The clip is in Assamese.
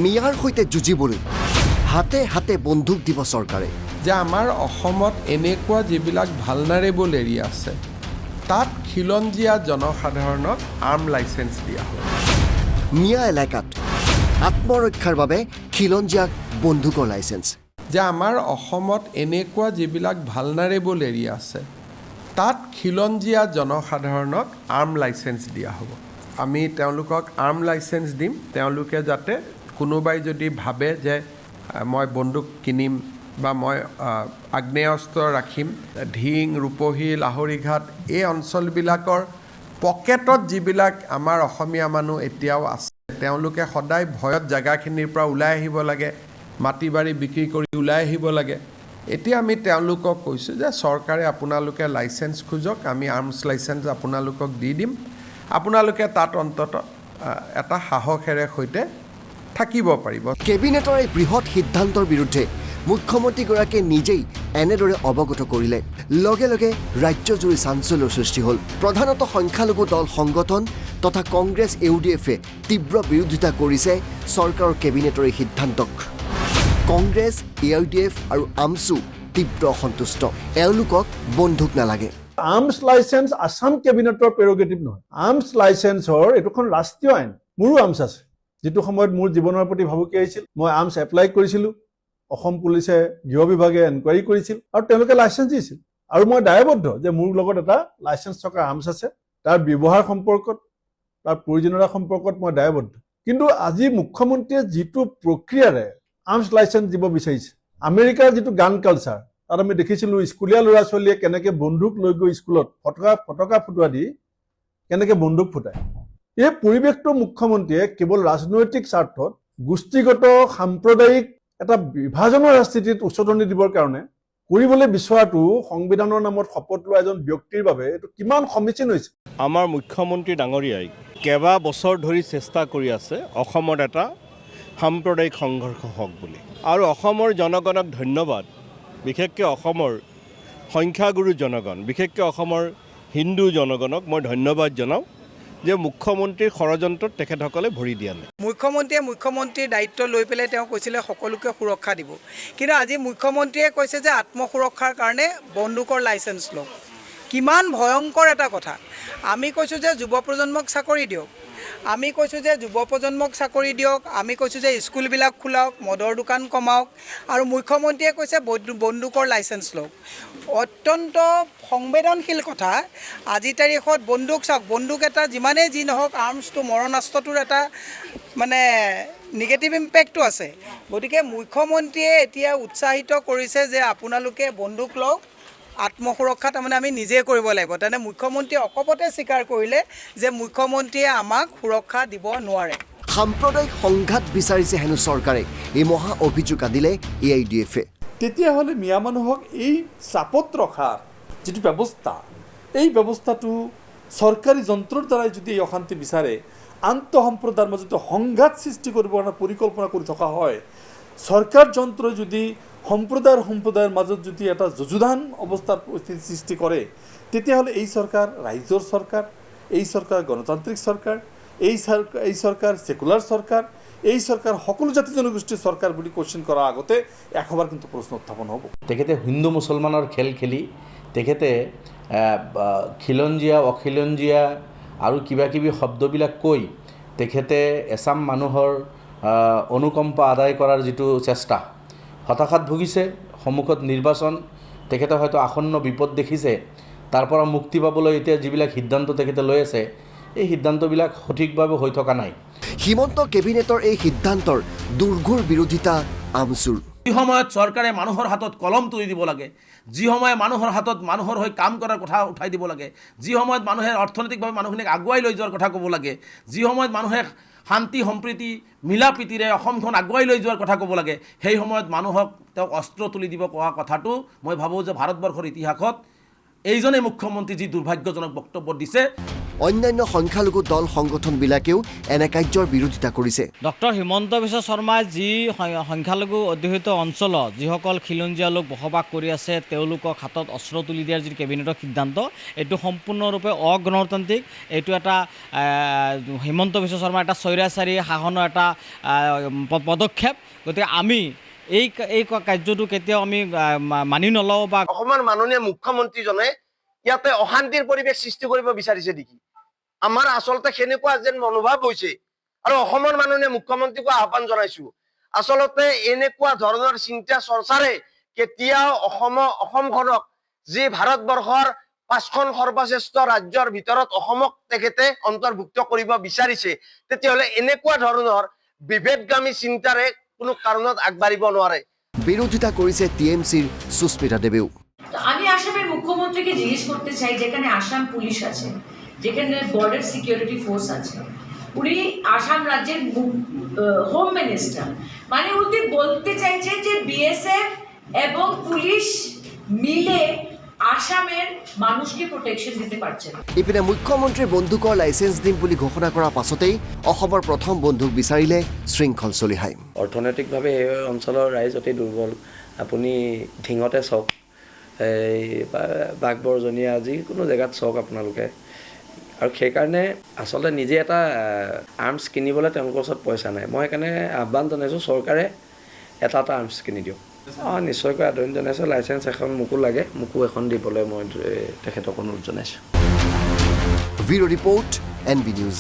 মিয়াৰ সৈতে যুঁজিবলৈ হাতে হাতে বন্দুক দিব চৰকাৰে। যে আমাৰ অসমত এনেকুৱা যিবিলাক ভালনাৰেবল এৰিয়া আছে তাত খিলঞ্জীয়া জনসাধাৰণক আৰ্ম লাইচেঞ্চ দিয়া হয়। মিয়া এলেকাত আত্মৰক্ষাৰ বাবে খিলঞ্জীয়াক বন্দুকৰ লাইচেঞ্চ। যে আমাৰ অসমত এনেকুৱা যিবিলাক ভালনাৰেবল এৰিয়া আছে তাত খিলঞ্জীয়া জনসাধাৰণক আৰ্ম লাইচেঞ্চ দিয়া হ'ব। আমি তেওঁলোকক আৰ্ম লাইচেঞ্চ দিম, তেওঁলোকে যাতে কোনোবাই যদি ভাবে যে মই বন্দুক কিনিম বা মই আগ্নেয়াস্ত্ৰ ৰাখিম, ধিং, ৰূপহী, লাহৰীঘাট এই অঞ্চলবিলাকৰ পকেটত যিবিলাক আমাৰ অসমীয়া মানুহ এতিয়াও আছে, তেওঁলোকে সদায় ভয়ত জেগাখিনিৰ পৰা ওলাই আহিব লাগে, মাটি বাৰী বিক্ৰী কৰি ওলাই আহিব লাগে। এতিয়া আমি তেওঁলোকক কৈছোঁ যে চৰকাৰে আপোনালোকে লাইচেঞ্চ খোজক, আমি আৰ্মছ লাইচেঞ্চ আপোনালোকক দি দিম, আপোনালোকে তাত অন্ততঃ এটা সাহসেৰে সৈতে থাকিব পাৰিব। কেবিনেটৰ এই বৃহৎ সিদ্ধান্তৰ বিৰুদ্ধে মুখ্যমন্ত্ৰীগৰাকীয়ে নিজেই এনেদৰে অৱগত কৰিলে। লগে লগে ৰাজ্যজুৰি চাঞ্চল্যৰ সৃষ্টি হ'ল। প্ৰধানতঃ সংখ্যালঘু দল সংগঠন তথা কংগ্ৰেছ UDF-এ তীব্ৰ বিৰোধিতা কৰিছে চৰকাৰৰ কেবিনেটৰ এই সিদ্ধান্তক। কংগ্ৰেছ, AIUDF আৰু আমছু তীব্ৰ অসন্তুষ্ট। এওঁলোকক বন্দুক নালাগে। আৰ্মছ লাইচেঞ্চ আছাম কেবিনেটৰ প্ৰেৰগেটিভ নহয়। আৰ্মছ লাইচেঞ্চৰ এইটোখন ৰাষ্ট্ৰীয় আইন। মোৰো আৰ্মছ আছে। যিটো সময়ত মোৰ জীৱনৰ প্ৰতি ভাবুকি আহিছিল, মই আৰ্মছ এপ্লাই কৰিছিলোঁ। অসম পুলিচে, গৃহ বিভাগে এনকুৱাৰী কৰিছিল আৰু তেওঁলোকে লাইচেঞ্চ দিছিল। আৰু মই দায়বদ্ধ যে মোৰ লগত এটা লাইচেঞ্চ থকা আৰ্মছ আছে, তাৰ ব্যৱহাৰ সম্পৰ্কত, তাৰ প্ৰয়োজনীয়তা সম্পৰ্কত মই দায়বদ্ধ। কিন্তু আজি মুখ্যমন্ত্ৰীয়ে যিটো প্ৰক্ৰিয়াৰে আৰ্মছ লাইচেঞ্চ দিব বিচাৰিছে, আমেৰিকাৰ যিটো গান কালচাৰ, তাত আমি দেখিছিলোঁ স্কুলীয়া ল'ৰা ছোৱালীয়ে কেনেকৈ বন্দুক লৈ গৈ স্কুলত ফটকা ফুটোৱা দি কেনেকৈ বন্দুক ফুটায়। এই পৰিৱেশটো মুখ্যমন্ত্ৰীয়ে কেৱল ৰাজনৈতিক স্বাৰ্থত গোষ্ঠীগত সাম্প্ৰদায়িক এটা বিভাজনৰ ৰাজনীতিত উচতনি দিবৰ কাৰণে কৰিবলৈ বিচৰাটো সংবিধানৰ নামত শপত লোৱা এজন ব্যক্তিৰ বাবে এইটো কিমান সমীচীন হৈছে। আমাৰ মুখ্যমন্ত্ৰী ডাঙৰীয়াই কেইবা বছৰ ধৰি চেষ্টা কৰি আছে অসমত এটা সাম্প্ৰদায়িক সংঘৰ্ষ হওক বুলি। আৰু অসমৰ জনগণক ধন্যবাদ, বিশেষকৈ অসমৰ সংখ্যাগুৰু জনগণ, বিশেষকৈ অসমৰ হিন্দু জনগণক মই ধন্যবাদ জনাওঁ যে মুখ্যমন্ত্ৰীৰ ষড়যন্ত্ৰত তেখেতসকলে ভৰি দিয়া নাই। মুখ্যমন্ত্ৰীৰ দায়িত্ব লৈ পেলাই তেওঁ কৈছিলে সকলোকে সুৰক্ষা দিব, কিন্তু আজি মুখ্যমন্ত্ৰীয়ে কৈছে যে আত্মসুৰক্ষাৰ কাৰণে বন্দুকৰ লাইচেঞ্চ লওক। কিমান ভয়ংকৰ এটা কথা। আমি কৈছোঁ যে যুৱ প্ৰজন্মক চাকৰি দিয়ক, আমি কৈছোঁ যে যুৱ প্ৰজন্মক চাকৰি দিয়ক, আমি কৈছোঁ যে স্কুলবিলাক খোলাওক, মদৰ দোকান কমাওক, আৰু মুখ্যমন্ত্ৰীয়ে কৈছে বন্দুকৰ লাইচেঞ্চ লওক। অত্যন্ত সংবেদনশীল কথা। আজিৰ তাৰিখত বন্দুক চাওক, বন্দুক এটা যিমানেই যি নহওক, আৰ্মছটো মৰণাস্ত্ৰটোৰ এটা মানে নিগেটিভ ইম্পেক্টটো আছে। গতিকে মুখ্যমন্ত্ৰীয়ে এতিয়া উৎসাহিত কৰিছে যে আপোনালোকে বন্দুক লওক, আত্মসুৰক্ষা তাৰমানে আমি নিজে কৰিব লাগিব। তেনে মুখ্যমন্ত্ৰীয়ে অকপতে স্বীকাৰ কৰিলে যে মুখ্যমন্ত্ৰীয়ে আমাক সুৰক্ষা দিব নোৱাৰে। সাম্প্ৰদায়িক সংঘাত বিচাৰিছে হেনো চৰকাৰে, এই মহা অভিযোগ আনিলে AIUDF-এ। তেতিয়াহ'লে মিয়া মানুহক এই চাপত ৰখাৰ যিটো ব্যৱস্থা, এই ব্যৱস্থাটো চৰকাৰী যন্ত্ৰৰ দ্বাৰাই যদি এই অশান্তি বিচাৰে, আন্তঃসম্প্ৰদায়ৰ মাজত সংঘাত সৃষ্টি কৰিব কাৰণে পৰিকল্পনা কৰি থকা হয়, চৰকাৰ যন্ত্ৰ যদি সম্প্ৰদায়ৰ মাজত যদি এটা যুযুধান অৱস্থাৰ পৰিস্থিতি সৃষ্টি কৰে, তেতিয়াহ'লে এই চৰকাৰ ৰাইজৰ চৰকাৰ, এই চৰকাৰ গণতান্ত্ৰিক চৰকাৰ, এই চৰকাৰ ছেকুলাৰ চৰকাৰ, এই চৰকাৰ সকলো জাতি জনগোষ্ঠীৰ চৰকাৰ বুলি কোৱেশ্যন কৰাৰ আগতে এশবাৰ কিন্তু প্ৰশ্ন উত্থাপন হ'ব। তেখেতে হিন্দু মুছলমানৰ খেল খেলি তেখেতে খিলঞ্জীয়া, অখিলঞ্জীয়া আৰু কিবাকিবি শব্দবিলাক কৈ তেখেতে এছাম মানুহৰ অনুকম্পা আদায় কৰাৰ যিটো চেষ্টা, হতাশাত ভুগিছে। সন্মুখত নিৰ্বাচন, তেখেতে হয়তো আসন্ন বিপদ দেখিছে। তাৰ পৰা মুক্তি পাবলৈ এতিয়া যিবিলাক সিদ্ধান্ত তেখেতে লৈ আছে, এই সিদ্ধান্তবিলাক সঠিকভাৱে হৈ থকা নাই। হিমন্ত কেবিনেটৰ এই সিদ্ধান্তৰ দুৰ্ঘোৰ বিৰোধিতা আমছুৰ। যি সময়ত চৰকাৰে মানুহৰ হাতত কলম তুলি দিব লাগে, যি সময়ে মানুহৰ হাতত মানুহৰ হৈ কাম কৰাৰ কথা উঠাই দিব লাগে, যি সময়ত মানুহে অৰ্থনৈতিকভাৱে মানুহখিনিক আগুৱাই লৈ যোৱাৰ কথা ক'ব লাগে, যি সময়ত মানুহে শান্তি সম্প্ৰীতি মিলা প্ৰীতিৰে অসমখন আগুৱাই লৈ যোৱাৰ কথা ক'ব লাগে, সেই সময়ত মানুহক তেওঁক অস্ত্ৰ তুলি দিব কোৱা কথাটো মই ভাবোঁ যে ভাৰতবৰ্ষৰ ইতিহাসত এইজনে মুখ্যমন্ত্ৰী যি দুৰ্ভাগ্যজনক বক্তব্য দিছে। অন্যান্য সংখ্যালঘু দল সংগঠনবিলাকেও এনে কাৰ্যৰ বিৰোধিতা কৰিছে। ডক্টৰ হিমন্ত বিশ্ব শৰ্মাই যি সংখ্যালঘু অধ্যুষিত অঞ্চলত যিসকল খিলঞ্জীয়া লোক বসবাস কৰি আছে তেওঁলোকক হাতত অস্ত্ৰ তুলি দিয়াৰ যি কেবিনেটৰ সিদ্ধান্ত এইটো সম্পূৰ্ণৰূপে অগণতান্ত্ৰিক। এইটো এটা হিমন্ত বিশ্ব শৰ্মাৰ এটা স্বৈৰাচাৰী শাসনৰ এটা পদক্ষেপ। গতিকে আমি এই কাৰ্যটো কেতিয়াও আমি মানি নলওঁ। বা অসমৰ মাননীয় মুখ্যমন্ত্ৰীজনে ইয়াতে অশান্তিৰ পৰিৱেশ সৃষ্টি কৰিব বিচাৰিছে নেকি? আমাৰ আচলতে সেনেকুৱা যেন মনোভাৱ হৈছে আৰু অসমৰ মাননীয় মুখ্যমন্ত্ৰীকো আহ্বান জনাইছো, আচলতে এনেকুৱা ধৰণৰ চিন্তা চৰ্চাৰে কেতিয়াও অসমখনক যি ভাৰতবৰ্ষৰ 5খন সৰ্বশ্ৰেষ্ঠ ৰাজ্যৰ ভিতৰত অসমক তেখেতে অন্তৰ্ভুক্ত কৰিব বিচাৰিছে, তেতিয়াহ'লে এনেকুৱা ধৰণৰ বিভেদগামী চিন্তাৰে কোনো কাৰণত আগবাঢ়িব নোৱাৰে। বিৰোধিতা কৰিছে টিএমচিৰ সুস্মিতা দেৱেও। আমি আসামের মুখ্যমন্ত্রীকে জিজ্ঞেস করতে চাই, যেখানে আসাম পুলিশ আছে, যেখানে বর্ডার সিকিউরিটি ফোর্স আছে, উনি আসাম রাজ্যের হোম মিনিস্টার, মানে উনি বলতে চাইছেন যে বিএসএফ এবং পুলিশ মিলে আসামের মানুষকে প্রোটেকশন দিতে পারছে না। ইপিনে মুখ্যমন্ত্ৰীৰ বন্দুকৰ লাইচেন্স দিম বুলি ঘোষণা কৰাৰ পাছতেই অসমৰ প্ৰথম বন্দুক বিচাৰিলে শৃংখল চলিহাই। অৰ্থনৈতিকভাৱে এই অঞ্চলৰ ৰাইজ অতি দুৰ্বল। আপুনি ঢিঙতে চাওক, এই বাঘবৰজনীয়া যিকোনো জেগাত চাওক আপোনালোকে। আৰু সেইকাৰণে আচলতে নিজে এটা আৰ্মছ কিনিবলৈ তেওঁলোকৰ ওচৰত পইচা নাই। মই সেইকাৰণে আহ্বান জনাইছোঁ, চৰকাৰে এটা আৰ্মছ কিনি দিয়ক। নিশ্চয়কৈ আদৰণি জনাইছোঁ। লাইচেন্স এখন মোকো লাগে, মোকো এখন দিবলৈ মই তেখেতক অনুৰোধ জনাইছোঁ। Bureau' report NB news.